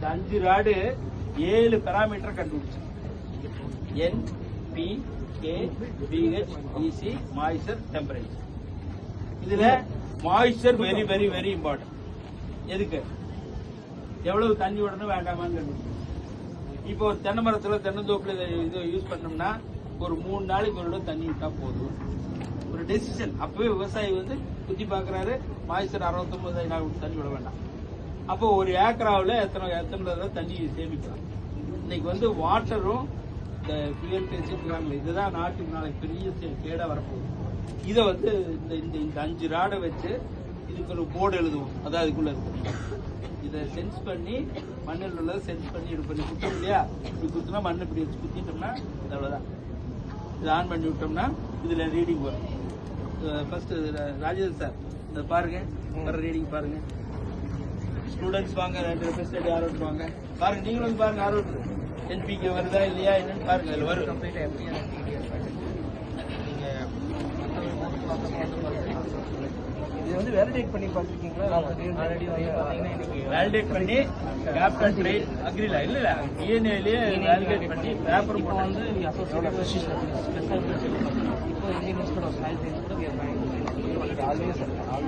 இந்த 5 rod 7 parameter கண்டுபிடிச்சு. N, P, K, pH, EC, moisture, temperature. இதுல moisture very very very important. எதுக்கு? எவ்வளவு தண்ணி விடணும் வேண்டாமான்னு கண்டுபிடிச்சு. இப்போ ஒரு தென்னை மரத்துல தென்னந்தோப்புல இது யூஸ் பண்ணோம்னா ஒரு 3 நாளைக்கு ஒரு தடவை தண்ணி விட்டா போதும். ஒரு டெசிஷன். அப்பவே விவசாயி வந்து குத்தி பாக்குறாரு, மாய்ஸ்சர் 69 நாள் தண்ணி விட வேண்டாம். அப்போ ஒரு ஏக்கராவில் எத்தனை தடவை தண்ணி சேமிக்கலாம். இன்னைக்கு வந்து வாட்டரும் இந்த ஃபியூயல் பேசிக்கிறாங்களே, இதுதான் நாட்டுக்கு நாளைக்கு பெரிய கேடா வரப்போகுது. இதை வந்து இந்த 5 ராடை வச்சு இதுக்கு ஒரு போர்டு எழுதுவோம். அதான் அதுக்குள்ள இருக்கு. இதை சென்ஸ் பண்ணி மண்ணில் உள்ளதை சென்ஸ் பண்ணி இது பண்ணி குத்தோம் இல்லையா? இப்படி குத்துனா மண் இப்படி வச்சு குத்திட்டோம்னா அவ்வளவுதான். இதை ஆன் பண்ணி விட்டோம்னா இதுல ரீடிங் வரும். ஃபர்ஸ்ட் ராஜேந்திர சார் இதை பாருங்க, வர ரீடிங் பாருங்க. ஸ்டூடெண்ட்ஸ் வாங்க, 2 ரெப்ரஸன்டேட்டிவ் ஆர்வம் வாங்க பாருங்க. நீங்களும் வந்து பாருங்க, ஆர்வம் என்பிக்கு வருதா இல்லையா என்னன்னு பாருங்க. அதுல வரும் கம்ப்ளீட்டா எப்படி இது வந்து வேலிடேட் பண்ணி பார்த்துருக்கீங்களா? ஆல்ரெடி வேலிடேட் பண்ணி கேப்டன் ட்ரெயின் அக்ரில இல்ல டிஎன்ஏலயே வேலிடேட் பண்ணி பேப்பர் இப்போ வந்து இப்போ இந்தியன் இன்ஸ்டியூட் ஆஃப் சயின்ஸ் கூட ஆல்வேஸ்